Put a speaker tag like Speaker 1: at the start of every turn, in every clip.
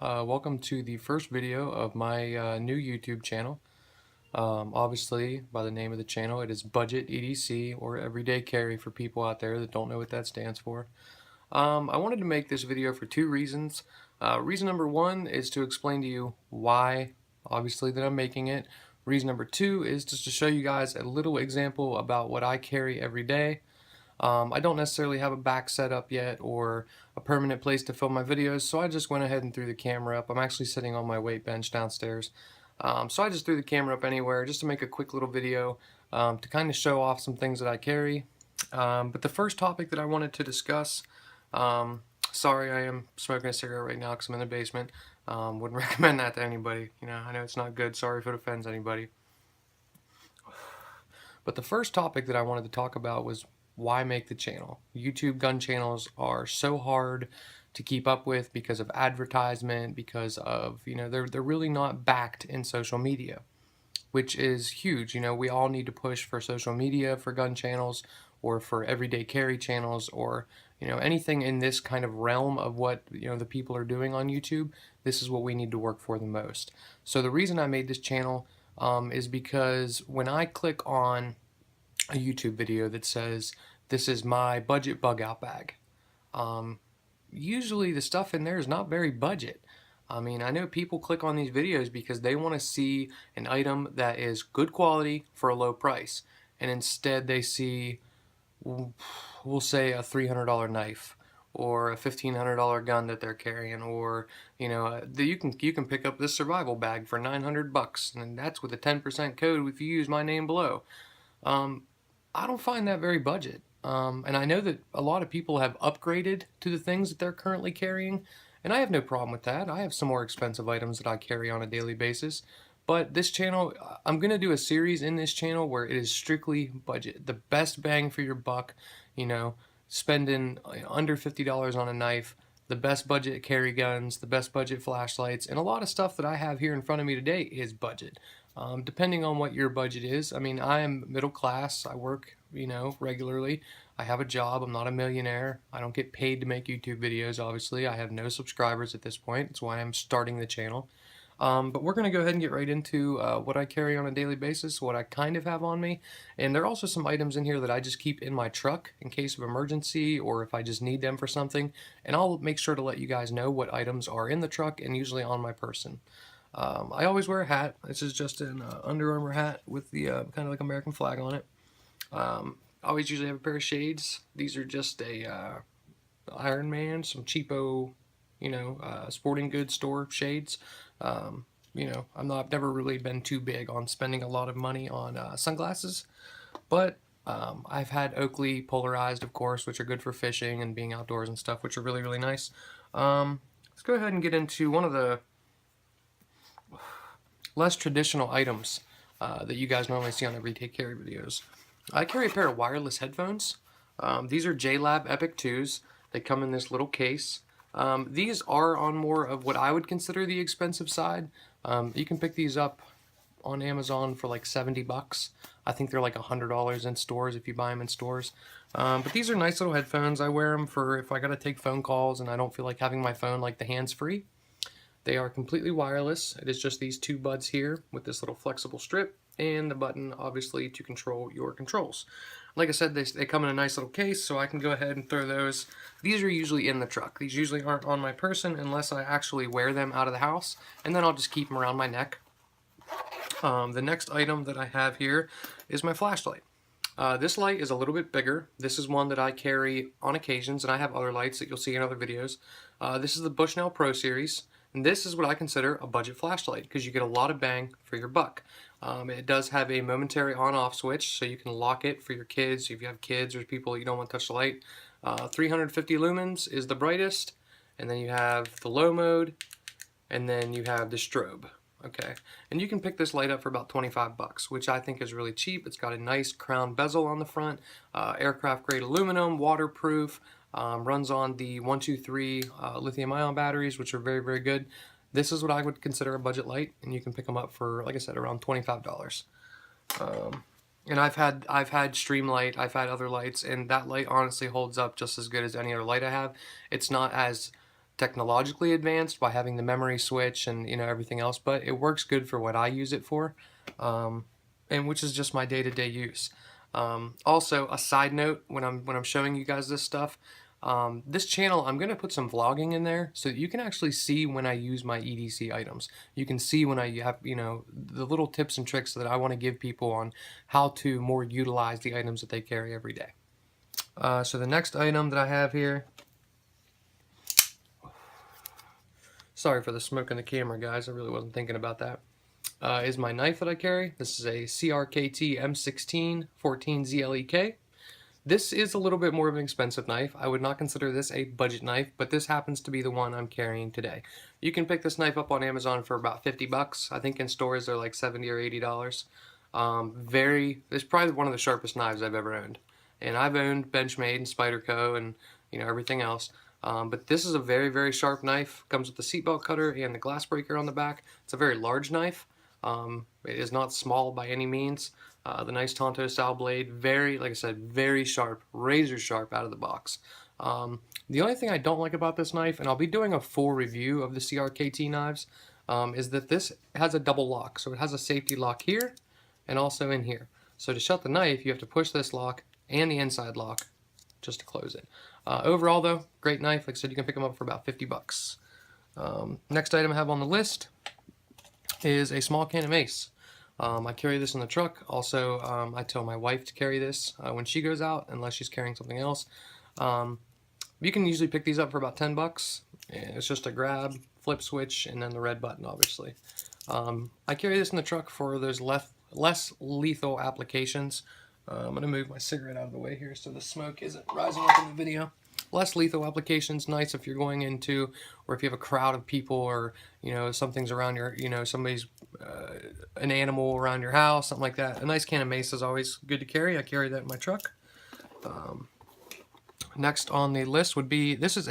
Speaker 1: Welcome to the first video of my new YouTube channel. Obviously, by the name of the channel, it is Budget EDC, or Everyday Carry for people out there that don't know what that stands for. I wanted to make this video for two reasons. Reason number one is to explain to you why, obviously, that I'm making it. Reason number two is just to show you guys a little example about what I carry every day. I don't necessarily have a back setup yet or a permanent place to film my videos, so I just went ahead and threw the camera up. I'm actually sitting on my weight bench downstairs. So I just threw the camera up anywhere just to make a quick little video to kind of show off some things that I carry. But the first topic that I wanted to discuss, sorry, I am smoking a cigarette right now because I'm in the basement. Wouldn't recommend that to anybody. You know, I know it's not good. Sorry if it offends anybody. But the first topic that I wanted to talk about was why make the channel. YouTube gun channels are so hard to keep up with because of advertisement, because of, they're really not backed in social media, which is huge. You know, we all need to push for social media for gun channels or for everyday carry channels or, anything in this kind of realm of what, the people are doing on YouTube. This is what we need to work for the most. So the reason I made this channel is because when I click on a YouTube video that says, this is my budget bug out bag, usually the stuff in there is not very budget. I mean, I know people click on these videos because they want to see an item that is good quality for a low price. And instead they see, we'll say, a $300 knife or a $1,500 gun that they're carrying, or you can pick up this survival bag for 900 bucks, and that's with a 10% code if you use my name below. I don't find that very budget. And I know that a lot of people have upgraded to the things that they're currently carrying, and I have no problem with that. I have some more expensive items that I carry on a daily basis. But this channel, I'm going to do a series in this channel where it is strictly budget. The best bang for your buck, spending under $50 on a knife, the best budget carry guns, the best budget flashlights, and a lot of stuff that I have here in front of me today is budget. Depending on what your budget is. I mean, I am middle class. I work, regularly. I have a job. I'm not a millionaire. I don't get paid to make YouTube videos, obviously. I have no subscribers at this point. That's why I'm starting the channel. But we're going to go ahead and get right into what I carry on a daily basis, what I kind of have on me. And there are also some items in here that I just keep in my truck in case of emergency or if I just need them for something. And I'll make sure to let you guys know what items are in the truck and usually on my person. I always wear a hat. This is just an Under Armour hat with the kind of like American flag on it. I always usually have a pair of shades. These are just a Iron Man, some cheapo, sporting goods store shades. I've never really been too big on spending a lot of money on sunglasses, but I've had Oakley polarized, of course, which are good for fishing and being outdoors and stuff, which are really, really nice. Let's go ahead and get into one of the less traditional items that you guys normally see on everyday carry videos. I carry a pair of wireless headphones. These are JLab Epic 2s. They come in this little case. These are on more of what I would consider the expensive side. You can pick these up on Amazon for like 70 bucks. I think they're like $100 in stores if you buy them in stores. But these are nice little headphones. I wear them for if I gotta take phone calls and I don't feel like having my phone like the hands-free. They are completely wireless. It is just these two buds here with this little flexible strip and the button, obviously, to control your controls. Like I said, they come in a nice little case, so I can go ahead and throw those. These are usually in the truck. These usually aren't on my person unless I actually wear them out of the house, and then I'll just keep them around my neck. The next item that I have here is my flashlight. This light is a little bit bigger. This is one that I carry on occasions, and I have other lights that you'll see in other videos. This is the Bushnell Pro Series. And this is what I consider a budget flashlight because you get a lot of bang for your buck. It does have a momentary on-off switch, so you can lock it for your kids. If you have kids or people you don't want to touch the light. 350 lumens is the brightest, and then you have the low mode, and then you have the strobe. Okay, and you can pick this light up for about 25 bucks, which I think is really cheap. It's got a nice crown bezel on the front, aircraft grade aluminum, waterproof. Runs on the 123 lithium-ion batteries, which are very, very good. This is what I would consider a budget light, and you can pick them up for, like I said, around $25. And I've had Streamlight, I've had other lights, and that light honestly holds up just as good as any other light I have. It's not as technologically advanced by having the memory switch and everything else, but it works good for what I use it for, and which is just my day-to-day use. Also, a side note, when I'm showing you guys this stuff, this channel, I'm going to put some vlogging in there so that you can actually see when I use my EDC items. You can see when I have, the little tips and tricks that I want to give people on how to more utilize the items that they carry every day. So the next item that I have here, sorry for the smoke in the camera, guys, I really wasn't thinking about that, is my knife that I carry. This is a CRKT M16 14ZLEK. This is a little bit more of an expensive knife. I would not consider this a budget knife, but this happens to be the one I'm carrying today. You can pick this knife up on Amazon for about 50 bucks. I think in stores they're like $70 or $80. It's probably one of the sharpest knives I've ever owned. And I've owned Benchmade and Spyderco and everything else. But this is a very, very sharp knife. Comes with the seatbelt cutter and the glass breaker on the back. It's a very large knife. It is not small by any means. The nice Tonto style blade, like I said, very sharp, razor sharp out of the box. The only thing I don't like about this knife, and I'll be doing a full review of the CRKT knives, is that this has a double lock. So it has a safety lock here and also in here. So to shut the knife, you have to push this lock and the inside lock just to close it. Overall though, great knife. Like I said, you can pick them up for about 50 bucks. Next item I have on the list is a small can of mace. I carry this in the truck. Also, I tell my wife to carry this when she goes out, unless she's carrying something else. You can usually pick these up for about 10 bucks. It's just a grab, flip switch, and then the red button, obviously. I carry this in the truck for those less lethal applications. I'm going to move my cigarette out of the way here so the smoke isn't rising up in the video. Less lethal applications, nice if you're going into, or if you have a crowd of people, or something's around your, somebody's an animal around your house, something like that. A nice can of mace is always good to carry. I carry that in my truck. Next on the list would be, this is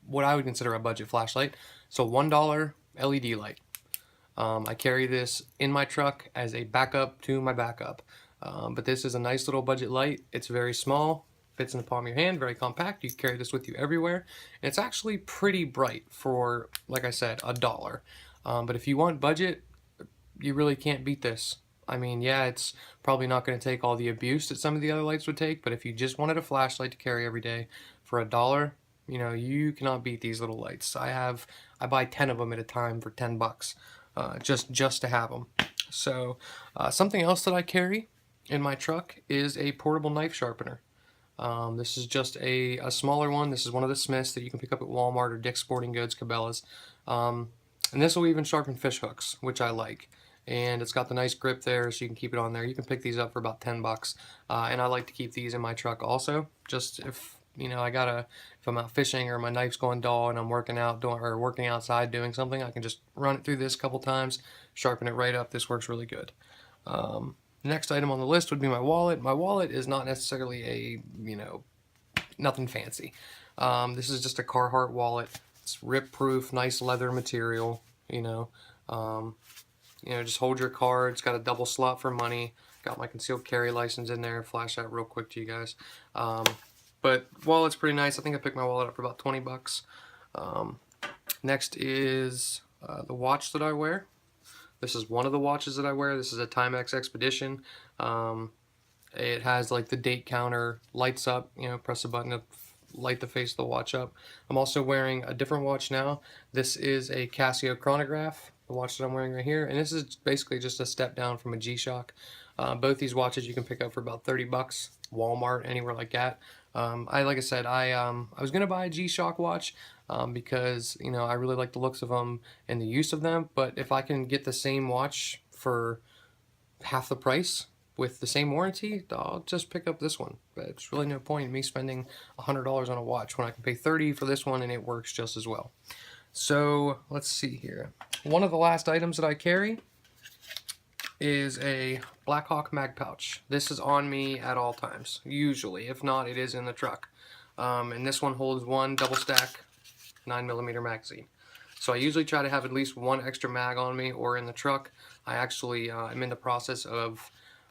Speaker 1: what I would consider a budget flashlight. So $1 LED light. I carry this in my truck as a backup to my backup. But this is a nice little budget light. It's very small, fits in the palm of your hand, very compact. You can carry this with you everywhere. And it's actually pretty bright for, like I said, $1. But if you want budget, you really can't beat this. I mean, yeah, it's probably not going to take all the abuse that some of the other lights would take, but if you just wanted a flashlight to carry every day for $1, you cannot beat these little lights. I buy 10 of them at a time for 10 bucks, just to have them. So, something else that I carry in my truck is a portable knife sharpener. This is just a smaller one. This is one of the Smiths that you can pick up at Walmart or Dick's Sporting Goods, Cabela's. And this will even sharpen fish hooks, which I like. And it's got the nice grip there, so you can keep it on there. You can pick these up for about 10 bucks. And I like to keep these in my truck also, just if if I'm out fishing or my knife's going dull and I'm working outside doing something, I can just run it through this a couple times, sharpen it right up. This works really good. The next item on the list would be my wallet. My wallet is not necessarily nothing fancy. This is just a Carhartt wallet. It's rip-proof, nice leather material, just hold your card. It's got a double slot for money. Got my concealed carry license in there. Flash that real quick to you guys. But wallet's pretty nice. I think I picked my wallet up for about 20 bucks. Next is the watch that I wear. This is one of the watches that I wear. This is a Timex Expedition. It has like the date counter, lights up, press a button to light the face of the watch up. I'm also wearing a different watch now. This is a Casio chronograph, the watch that I'm wearing right here. And this is basically just a step down from a G-Shock. Both these watches you can pick up for about 30 bucks, Walmart, anywhere like that. Like I said, I was going to buy a G-Shock watch because, I really like the looks of them and the use of them. But if I can get the same watch for half the price with the same warranty, I'll just pick up this one. But it's really no point in me spending $100 on a watch when I can pay $30 for this one and it works just as well. So let's see here. One of the last items that I carry is a Blackhawk mag pouch. This is on me at all times, usually. If not, it is in the truck. And this one holds one double stack 9mm magazine. So I usually try to have at least one extra mag on me or in the truck. I actually am in the process of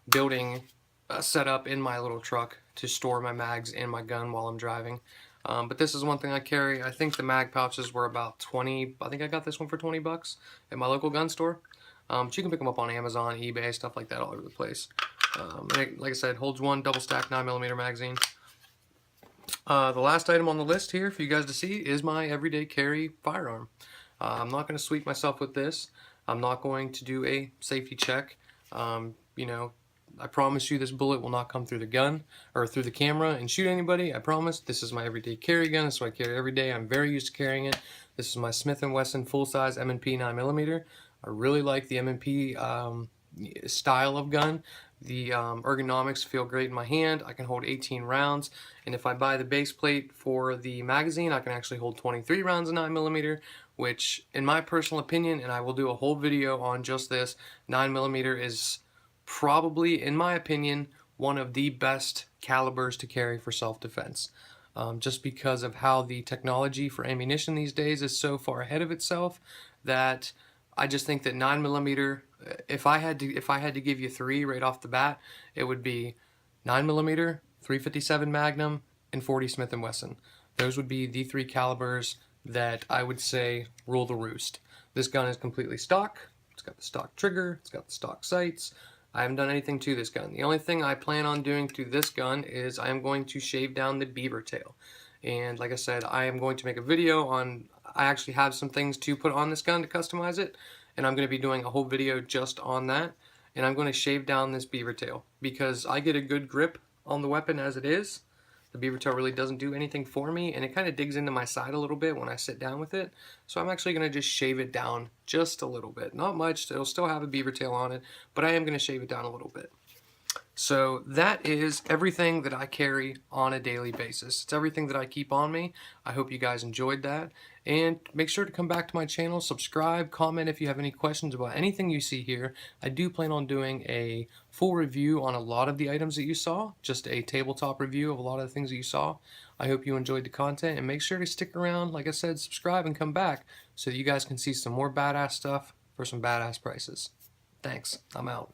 Speaker 1: building a setup in my little truck to store my mags and my gun while I'm driving. But this is one thing I carry. I think the mag pouches were about 20. I think I got this one for 20 bucks at my local gun store. But you can pick them up on Amazon, eBay, stuff like that, all over the place. Like I said, holds one double stack 9mm magazine. The last item on the list here for you guys to see is my everyday carry firearm. I'm not going to sweep myself with this. I'm not going to do a safety check. You know, I promise you this bullet will not come through the gun or through the camera and shoot anybody. I promise. This is my everyday carry gun. This is what I carry every day. I'm very used to carrying it. This is my Smith & Wesson full-size M&P 9mm. I really like the M&P style of gun. The ergonomics feel great in my hand. I can hold 18 rounds, and if I buy the base plate for the magazine, I can actually hold 23 rounds of 9mm, which in my personal opinion, and I will do a whole video on just this, 9mm is probably, in my opinion, one of the best calibers to carry for self-defense. Just because of how the technology for ammunition these days is so far ahead of itself, that I just think that 9mm, if I had to give you three right off the bat, it would be 9mm, 357 Magnum, and 40 Smith & Wesson. Those would be the three calibers that I would say rule the roost. This gun is completely stock. It's got the stock trigger. It's got the stock sights. I haven't done anything to this gun. The only thing I plan on doing to this gun is I am going to shave down the beaver tail. And like I said, I am going to make a video on, I actually have some things to put on this gun to customize it, and I'm going to be doing a whole video just on that. And I'm going to shave down this beaver tail because I get a good grip on the weapon as it is. The beaver tail really doesn't do anything for me, and it kind of digs into my side a little bit when I sit down with it. So I'm actually going to just shave it down just a little bit. Not much, it'll still have a beaver tail on it, but I am going to shave it down a little bit. So that is everything that I carry on a daily basis. It's everything that I keep on me. I hope you guys enjoyed that. And make sure to come back to my channel, subscribe, comment if you have any questions about anything you see here. I do plan on doing a full review on a lot of the items that you saw, just a tabletop review of a lot of the things that you saw. I hope you enjoyed the content, and make sure to stick around, like I said, subscribe and come back so that you guys can see some more badass stuff for some badass prices. Thanks. I'm out.